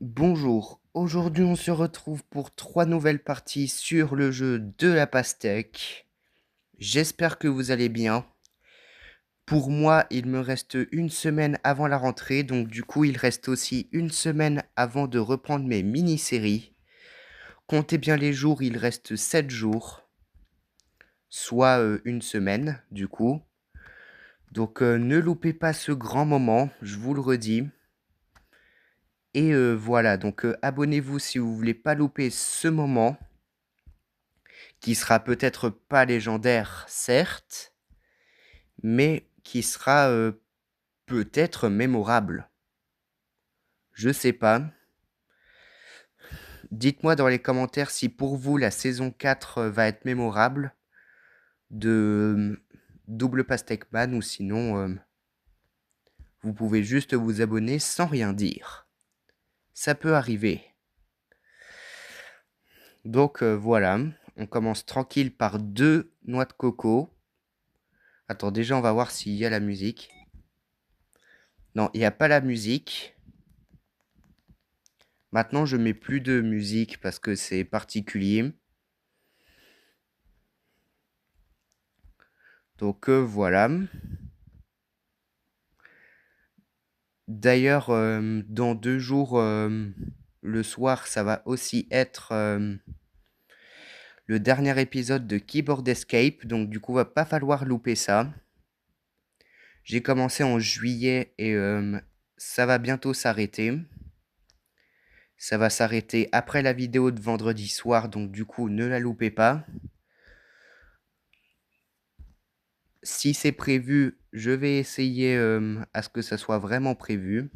Bonjour, aujourd'hui on se retrouve pour 3 nouvelles parties sur le jeu de la pastèque. J'espère que vous allez bien. Pour moi, il me reste une semaine avant la rentrée, donc du coup il reste aussi une semaine avant de reprendre mes mini-séries. Comptez bien les jours, il reste 7 jours, soit une semaine du coup. Donc ne loupez pas ce grand moment, je vous le redis. Et voilà, donc abonnez-vous si vous voulez pas louper ce moment, qui sera peut-être pas légendaire, certes, mais qui sera peut-être mémorable. Je sais pas. Dites-moi dans les commentaires si pour vous la saison 4 va être mémorable de Double Pastèque Man, ou sinon vous pouvez juste vous abonner sans rien dire. Ça peut arriver. Donc voilà, on commence tranquille par 2 noix de coco. Attends, déjà on va voir s'il y a la musique. Non, il n'y a pas la musique. Maintenant, je mets plus de musique parce que c'est particulier. Donc voilà. D'ailleurs, dans 2 jours, le soir, ça va aussi être le dernier épisode de Keyboard Escape. Donc du coup, va pas falloir louper ça. J'ai commencé en juillet et ça va bientôt s'arrêter. Ça va s'arrêter après la vidéo de vendredi soir. Donc du coup, ne la loupez pas. Si c'est prévu, je vais essayer à ce que ça soit vraiment prévu.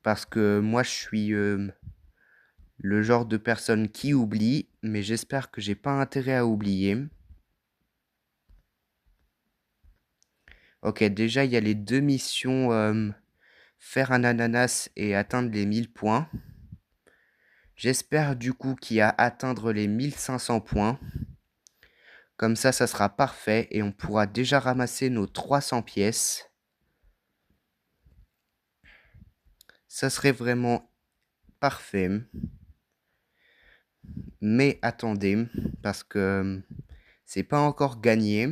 Parce que moi, je suis le genre de personne qui oublie, mais j'espère que j'ai pas intérêt à oublier. Ok, déjà, il y a les 2 missions, faire un ananas et atteindre les 1000 points. J'espère du coup qu'il y a atteindre les 1500 points. Comme ça sera parfait et on pourra déjà ramasser nos 300 pièces. Ça serait vraiment parfait. Mais attendez, parce que c'est pas encore gagné.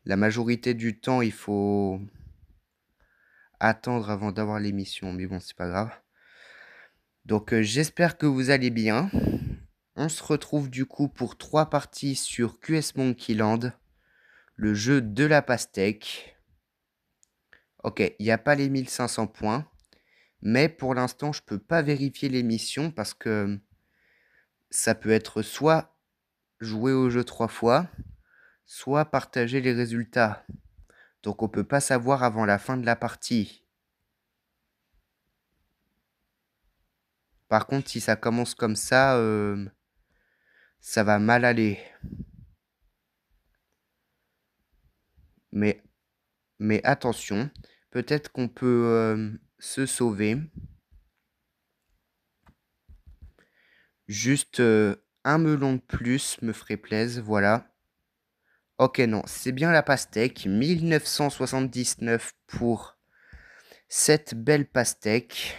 La majorité du temps, il faut attendre avant d'avoir l'émission, mais bon, c'est pas grave. Donc j'espère que vous allez bien. On se retrouve du coup pour 3 parties sur QS Monkey Land, le jeu de la pastèque. Ok, il n'y a pas les 1500 points, mais pour l'instant, je peux pas vérifier l'émission parce que ça peut être soit jouer au jeu 3 fois, soit partager les résultats. Donc on peut pas savoir avant la fin de la partie. Par contre, si ça commence comme ça va mal aller. Mais, mais attention, peut-être qu'on peut se sauver. Juste un melon de plus me ferait plaisir, voilà. Ok, non, c'est bien la pastèque. 1979 pour cette belle pastèque.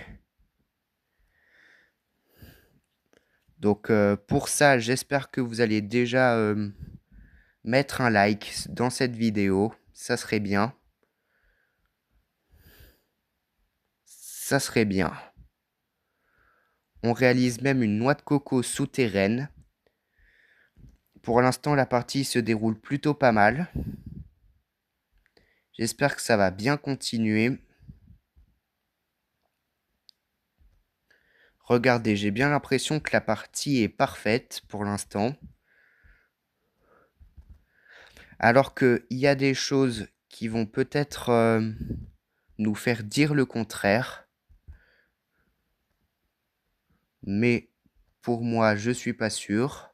Donc pour ça, j'espère que vous allez déjà mettre un like dans cette vidéo. Ça serait bien. Ça serait bien. On réalise même une noix de coco souterraine. Pour l'instant, la partie se déroule plutôt pas mal. J'espère que ça va bien continuer. Regardez, j'ai bien l'impression que la partie est parfaite pour l'instant. Alors qu'il y a des choses qui vont peut-être nous faire dire le contraire. Mais pour moi, je suis pas sûr.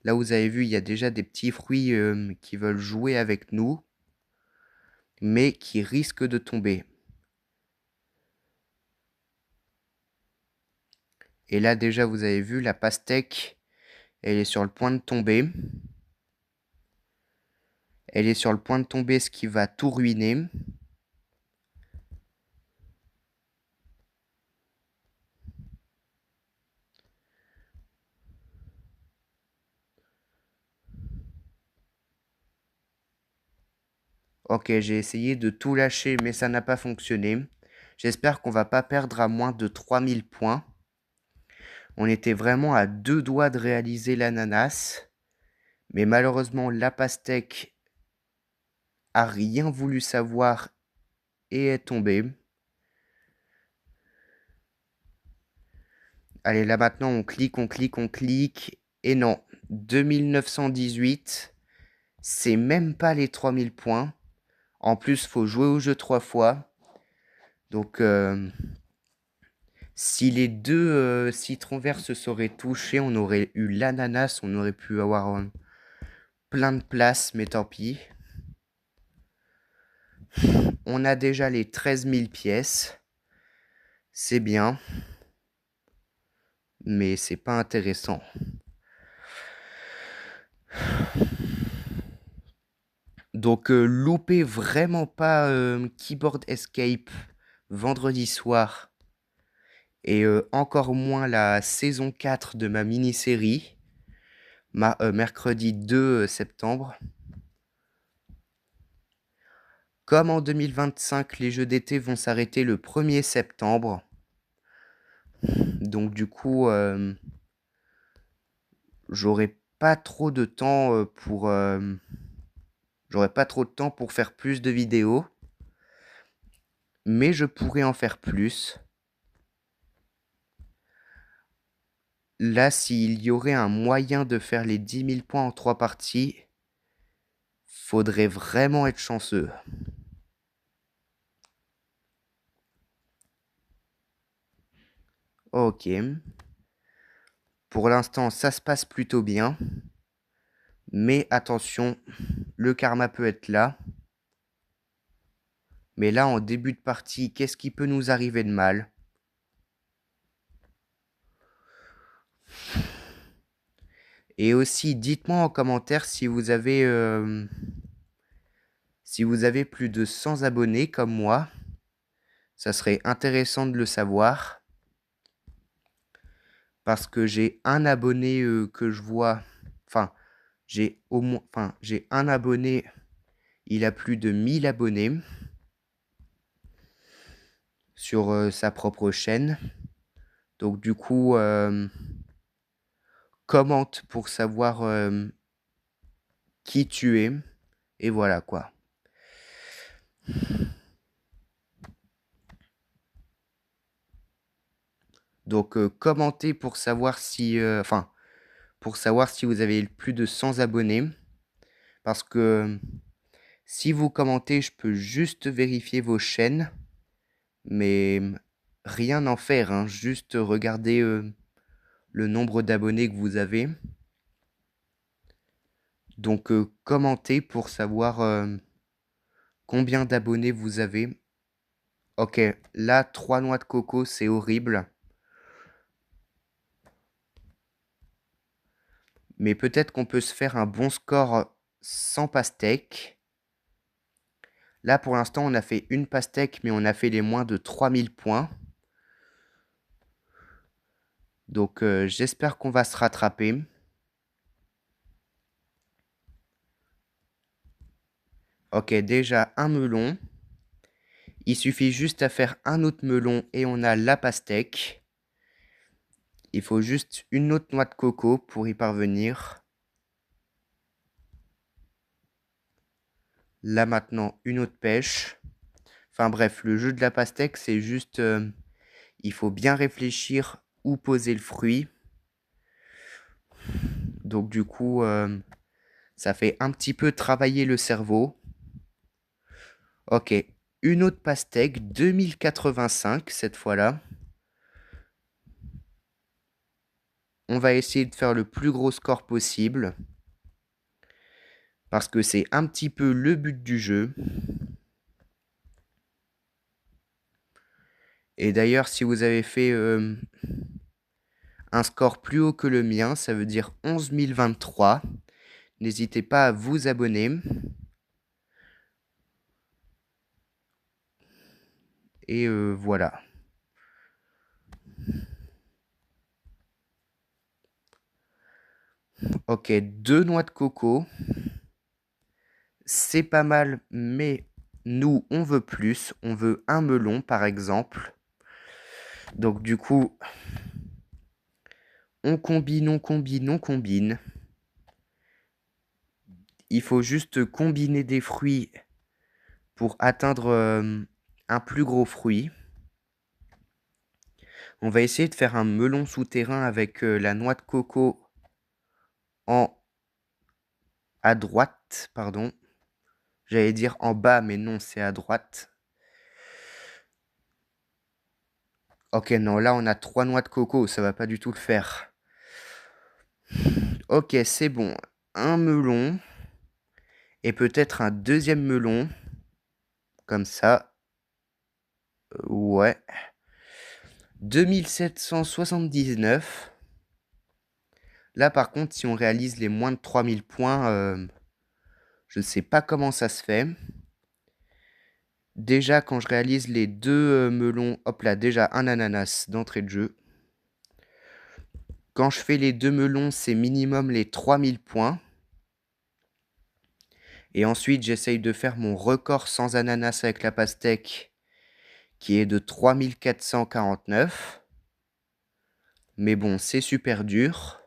Là, vous avez vu, il y a déjà des petits fruits qui veulent jouer avec nous, mais qui risquent de tomber. Et là, déjà, vous avez vu, la pastèque, elle est sur le point de tomber. Elle est sur le point de tomber, ce qui va tout ruiner. Ok, j'ai essayé de tout lâcher, mais ça n'a pas fonctionné. J'espère qu'on va pas perdre à moins de 3000 points. On était vraiment à 2 doigts de réaliser l'ananas. Mais malheureusement, la pastèque a rien voulu savoir et est tombée. Allez, là maintenant, on clique, on clique, on clique. Et non, 2918, c'est même pas les 3000 points. En plus, faut jouer au jeu 3 fois. Donc, si les deux citrons verts se seraient touchés, on aurait eu l'ananas, on aurait pu avoir plein de place, mais tant pis. On a déjà les 13 000 pièces. C'est bien. Mais c'est pas intéressant. Donc, loupez vraiment pas Keyboard Escape vendredi soir. Et encore moins la saison 4 de ma mini-série, mercredi 2 septembre. Comme en 2025, les jeux d'été vont s'arrêter le 1er septembre. Donc du coup, j'aurai pas trop de temps j'aurai pas trop de temps pour faire plus de vidéos. Mais je pourrais en faire plus. Là, s'il y aurait un moyen de faire les 10 000 points en 3 parties, faudrait vraiment être chanceux. Ok. Pour l'instant, ça se passe plutôt bien. Mais attention, le karma peut être là. Mais là, en début de partie, qu'est-ce qui peut nous arriver de mal? Et aussi, dites-moi en commentaire si vous avez plus de 100 abonnés comme moi. Ça serait intéressant de le savoir. Parce que j'ai un abonné que je vois... Enfin, j'ai un abonné, il a plus de 1000 abonnés sur sa propre chaîne. Donc du coup, commente pour savoir qui tu es. Et voilà quoi. Donc commentez pour savoir si... pour savoir si vous avez plus de 100 abonnés. Parce que si vous commentez, je peux juste vérifier vos chaînes. Mais rien n'en faire, hein, juste regarder le nombre d'abonnés que vous avez. Donc commentez pour savoir combien d'abonnés vous avez. Ok, là, 3 noix de coco, c'est horrible. Mais peut-être qu'on peut se faire un bon score sans pastèque. Là, pour l'instant, on a fait une pastèque, mais on a fait les moins de 3000 points. Donc, j'espère qu'on va se rattraper. Ok, déjà un melon. Il suffit juste à faire un autre melon et on a la pastèque. Il faut juste une autre noix de coco pour y parvenir. Là, maintenant, une autre pêche. Enfin bref, le jeu de la pastèque, c'est juste... il faut bien réfléchir où poser le fruit. Donc du coup, ça fait un petit peu travailler le cerveau. Ok, une autre pastèque, 2085 cette fois-là. On va essayer de faire le plus gros score possible. Parce que c'est un petit peu le but du jeu. Et d'ailleurs, si vous avez fait un score plus haut que le mien, ça veut dire 11 023. N'hésitez pas à vous abonner. Et voilà. Ok, 2 noix de coco. C'est pas mal, mais nous, on veut plus. On veut un melon, par exemple. Donc du coup, on combine, on combine, on combine. Il faut juste combiner des fruits pour atteindre un plus gros fruit. On va essayer de faire un melon souterrain avec la noix de coco à droite, pardon. J'allais dire en bas, mais non, c'est à droite. Ok, non, là, on a 3 noix de coco, ça va pas du tout le faire. Ok, c'est bon. Un melon. Et peut-être un deuxième melon. Comme ça. Ouais. 2779. Là, par contre, si on réalise les moins de 3000 points, je ne sais pas comment ça se fait. Déjà, quand je réalise les 2 melons, hop là, déjà un ananas d'entrée de jeu. Quand je fais les 2 melons, c'est minimum les 3000 points. Et ensuite, j'essaye de faire mon record sans ananas avec la pastèque, qui est de 3449. Mais bon, c'est super dur.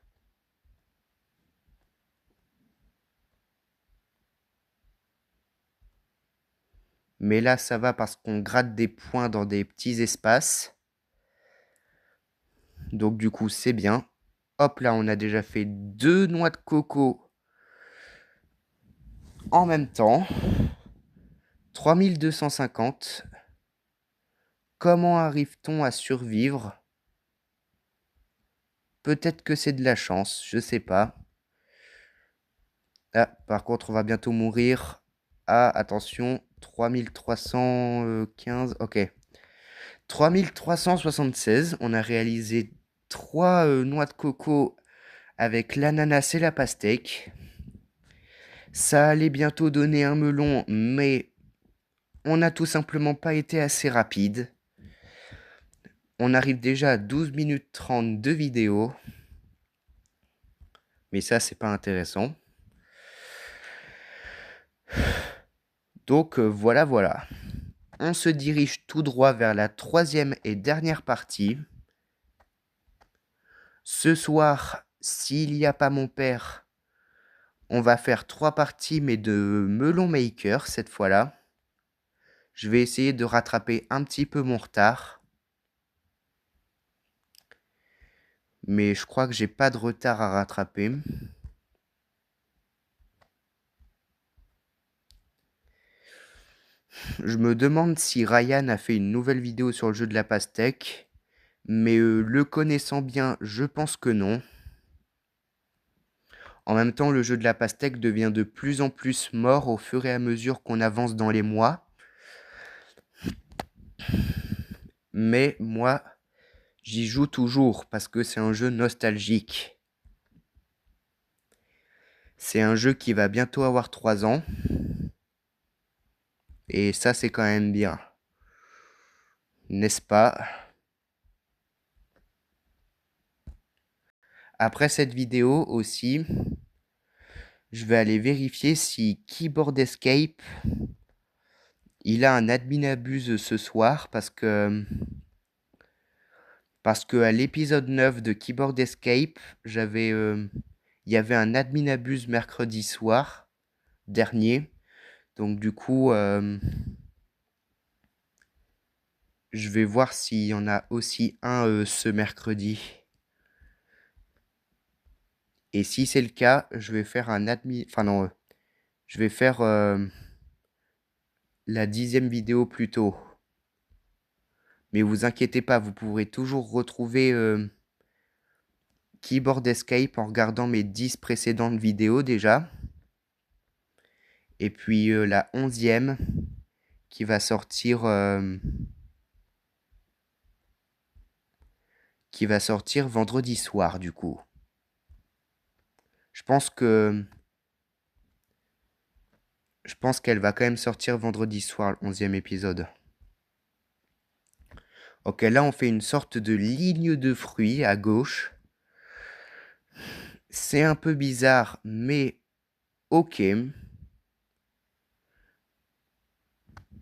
Mais là, ça va parce qu'on gratte des points dans des petits espaces. Donc du coup, c'est bien. Hop là, on a déjà fait 2 noix de coco en même temps. 3250. Comment arrive-t-on à survivre? Peut-être que c'est de la chance, je sais pas. Ah, par contre, on va bientôt mourir. Ah, attention, 3315, ok. 3376, on a réalisé 3 noix de coco avec l'ananas et la pastèque. Ça allait bientôt donner un melon, mais on n'a tout simplement pas été assez rapide. On arrive déjà à 12 minutes 30 de vidéo. Mais ça, c'est pas intéressant. Donc voilà, voilà. On se dirige tout droit vers la 3e et dernière partie. Ce soir, s'il n'y a pas mon père, on va faire 3 parties, mais de melon maker cette fois-là. Je vais essayer de rattraper un petit peu mon retard. Mais je crois que j'ai pas de retard à rattraper. Je me demande si Ryan a fait une nouvelle vidéo sur le jeu de la pastèque. Mais le connaissant bien, je pense que non. En même temps, le jeu de la pastèque devient de plus en plus mort au fur et à mesure qu'on avance dans les mois. Mais moi, j'y joue toujours parce que c'est un jeu nostalgique. C'est un jeu qui va bientôt avoir 3 ans. Et ça, c'est quand même bien. N'est-ce pas? Après cette vidéo aussi, je vais aller vérifier si Keyboard Escape, il a un admin abuse ce soir parce que à l'épisode 9 de Keyboard Escape, il y avait un admin abuse mercredi soir dernier. Donc du coup, je vais voir s'il y en a aussi un ce mercredi. Et si c'est le cas, je vais faire un admin... Enfin non, je vais faire la 10e vidéo plus tôt. Mais vous inquiétez pas, vous pourrez toujours retrouver Keyboard Escape en regardant mes 10 précédentes vidéos déjà. Et puis la 11e qui va sortir vendredi soir du coup. Je pense qu'elle va quand même sortir vendredi soir, le 11e épisode. Ok, là, on fait une sorte de ligne de fruits à gauche. C'est un peu bizarre, mais ok.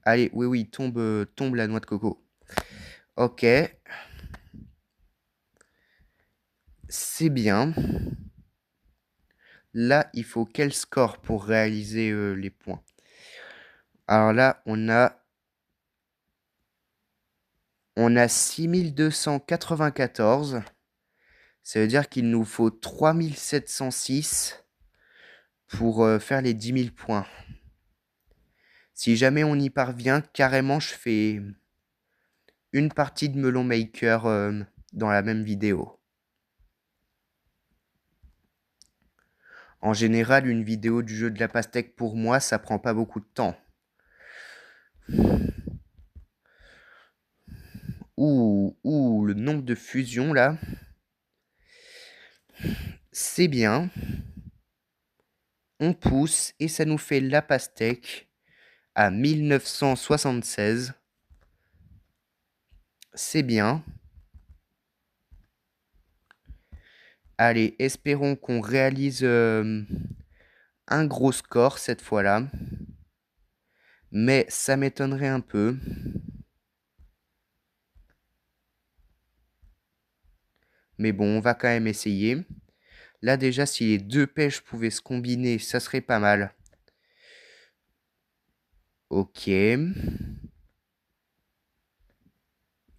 Allez, oui, oui, tombe la noix de coco. Ok, c'est bien. Là, il faut quel score pour réaliser les points? Alors là, on a 6294. Ça veut dire qu'il nous faut 3706 pour faire les 10 000 points. Si jamais on y parvient, carrément, je fais une partie de Melon Maker dans la même vidéo. En général, une vidéo du jeu de la pastèque, pour moi, ça prend pas beaucoup de temps. Ouh, le nombre de fusions, là. C'est bien. On pousse et ça nous fait la pastèque à 1976. C'est bien. Allez, espérons qu'on réalise un gros score cette fois-là. Mais ça m'étonnerait un peu. Mais bon, on va quand même essayer. Là déjà, si les deux pêches pouvaient se combiner, ça serait pas mal. Ok.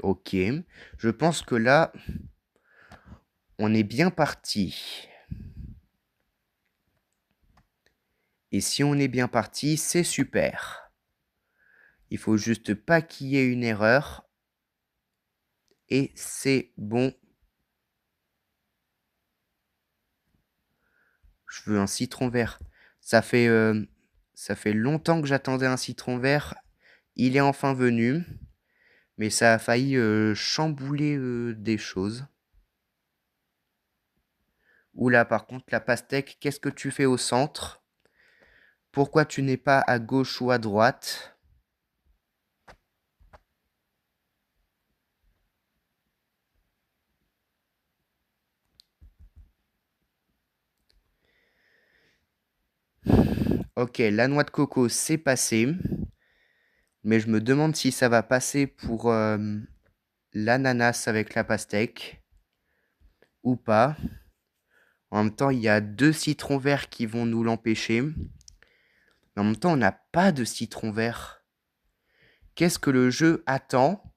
Ok. Je pense que là, on est bien parti. Et si on est bien parti, c'est super. Il faut juste pas qu'il y ait une erreur. Et c'est bon. Je veux un citron vert. Ça fait longtemps que j'attendais un citron vert. Il est enfin venu. Mais ça a failli chambouler des choses. Oula, par contre, la pastèque, qu'est-ce que tu fais au centre? Pourquoi tu n'es pas à gauche ou à droite? Ok, la noix de coco, c'est passé. Mais je me demande si ça va passer pour l'ananas avec la pastèque. Ou pas. En même temps, il y a 2 citrons verts qui vont nous l'empêcher. Mais en même temps, on n'a pas de citron vert. Qu'est-ce que le jeu attend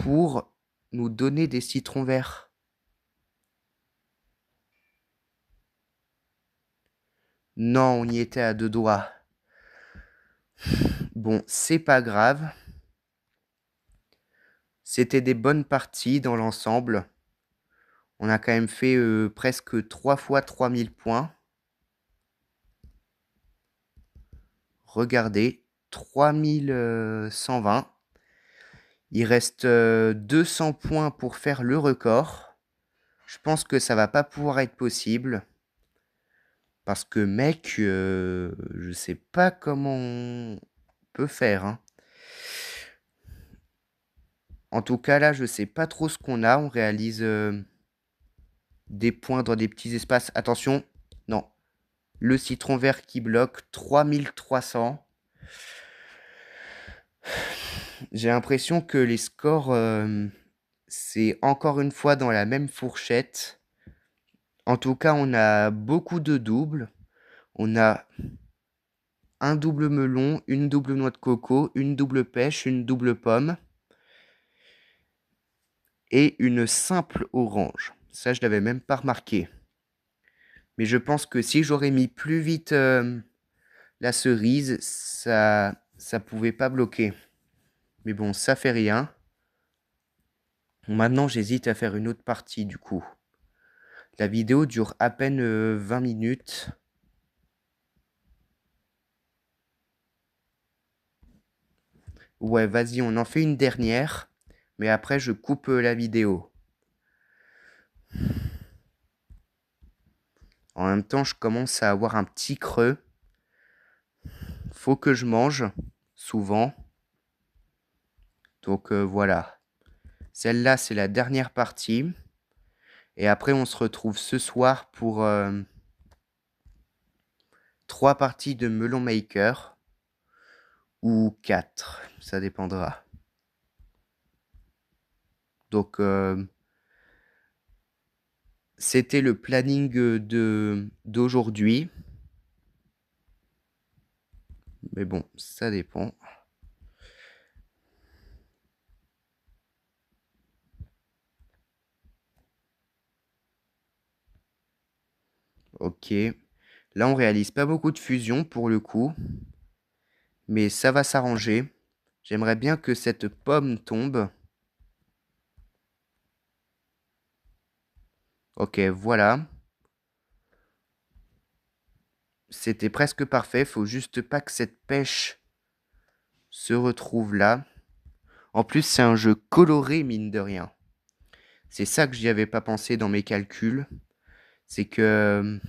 pour nous donner des citrons verts? Non, on y était à 2 doigts. Bon, c'est pas grave. C'était des bonnes parties dans l'ensemble. On a quand même fait presque 3 fois 3000 points. Regardez, 3120. Il reste 200 points pour faire le record. Je pense que ça va pas pouvoir être possible. Parce que mec, je sais pas comment on peut faire. Hein. En tout cas, là, je sais pas trop ce qu'on a. On réalise des points dans des petits espaces. Attention, non. Le citron vert qui bloque, 3300. J'ai l'impression que les scores, c'est encore une fois dans la même fourchette. En tout cas, on a beaucoup de doubles. On a un double melon, une double noix de coco, une double pêche, une double pomme et une simple orange. Ça, je l'avais même pas remarqué. Mais je pense que si j'aurais mis plus vite la cerise, ça pouvait pas bloquer. Mais bon, ça fait rien. Maintenant, j'hésite à faire une autre partie du coup. La vidéo dure à peine 20 minutes. Ouais, vas-y, on en fait une dernière. Mais après, je coupe la vidéo. En même temps, je commence à avoir un petit creux. Faut que je mange, souvent. Donc voilà. Celle-là, c'est la dernière partie. Et après, on se retrouve ce soir pour 3 parties de Melon Maker. Ou 4, ça dépendra. Donc, c'était le planning d'aujourd'hui. Mais bon, ça dépend. Ok. Là, on réalise pas beaucoup de fusion pour le coup. Mais ça va s'arranger. J'aimerais bien que cette pomme tombe. Ok, voilà. C'était presque parfait. Faut juste pas que cette pêche se retrouve là. En plus, c'est un jeu coloré, mine de rien. C'est ça que j'y avais pas pensé dans mes calculs. C'est que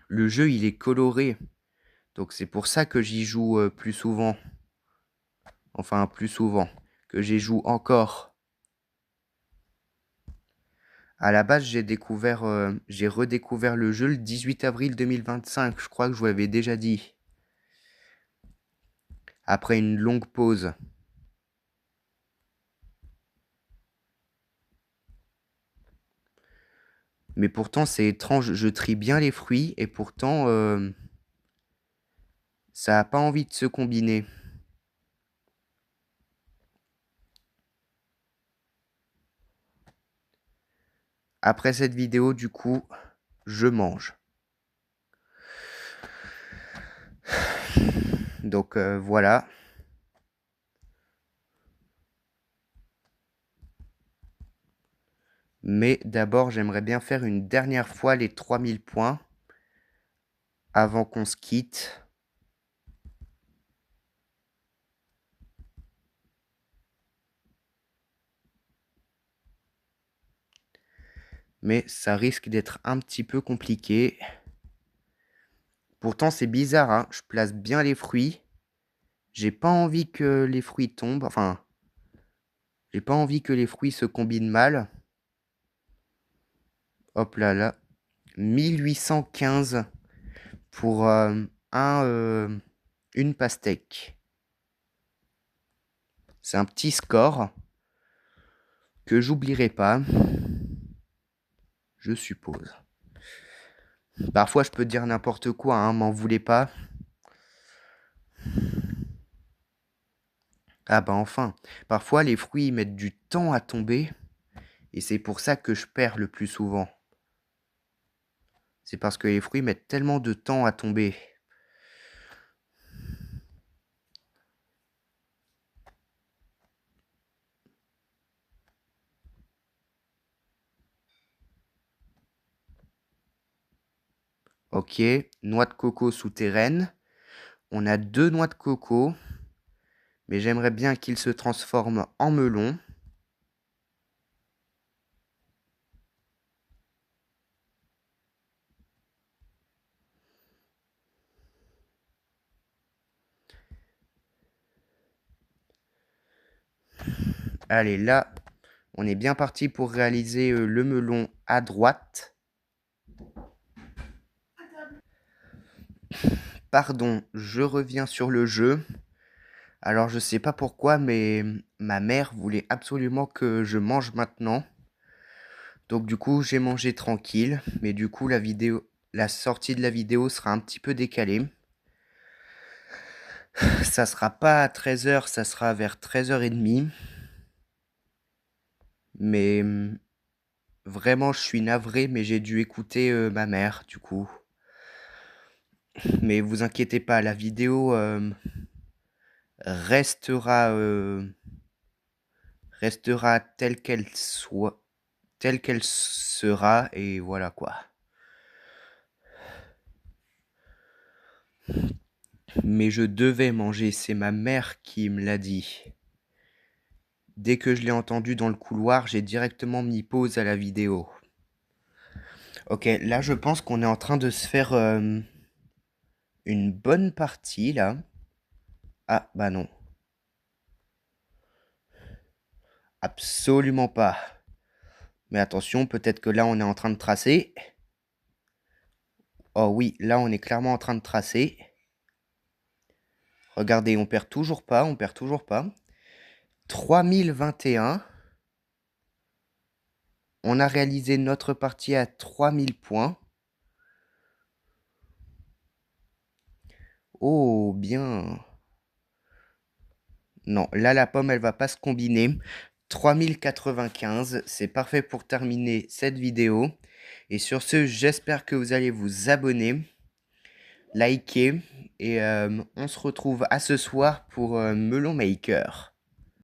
le jeu, il est coloré. Donc c'est pour ça que j'y joue plus souvent. Enfin, plus souvent. Que j'y joue encore. À la base, j'ai redécouvert le jeu le 18 avril 2025. Je crois que je vous l'avais déjà dit. Après une longue pause. Mais pourtant, c'est étrange. Je trie bien les fruits et pourtant, ça n'a pas envie de se combiner. Après cette vidéo, du coup, je mange. Donc voilà. Mais d'abord, j'aimerais bien faire une dernière fois les 3000 points avant qu'on se quitte. Mais ça risque d'être un petit peu compliqué. Pourtant, c'est bizarre, hein. Je place bien les fruits. J'ai pas envie que les fruits tombent. Enfin, j'ai pas envie que les fruits se combinent mal. Hop là là. 1815 pour une pastèque. C'est un petit score que j'oublierai pas, je suppose. Parfois, je peux dire n'importe quoi, hein, m'en voulez pas. Ah bah enfin, parfois les fruits mettent du temps à tomber et c'est pour ça que je perds le plus souvent. C'est parce que les fruits mettent tellement de temps à tomber. Ok, noix de coco souterraine. On a 2 noix de coco, mais j'aimerais bien qu'ils se transforment en melon. Allez, là, on est bien parti pour réaliser le melon à droite. Pardon, je reviens sur le jeu. Alors, je sais pas pourquoi, mais ma mère voulait absolument que je mange maintenant. Donc, du coup, j'ai mangé tranquille. Mais du coup, la sortie de la vidéo sera un petit peu décalée. Ça sera pas à 13h, ça sera vers 13h30. Mais vraiment, je suis navré, mais j'ai dû écouter ma mère, du coup. Mais vous inquiétez pas, la vidéo restera telle qu'elle soit, telle qu'elle sera, et voilà quoi. Mais je devais manger, c'est ma mère qui me l'a dit. Dès que je l'ai entendu dans le couloir, j'ai directement mis pause à la vidéo. Ok, là je pense qu'on est en train de se faire une bonne partie là. Ah bah non. Absolument pas. Mais attention, peut-être que là, on est en train de tracer. Oh oui, là, on est clairement en train de tracer. Regardez, on perd toujours pas, on perd toujours pas. 3021. On a réalisé notre partie à 3000 points. Oh, bien. Non, là, la pomme, elle va pas se combiner. 3095, c'est parfait pour terminer cette vidéo. Et sur ce, j'espère que vous allez vous abonner, liker. Et on se retrouve à ce soir pour Melon Maker.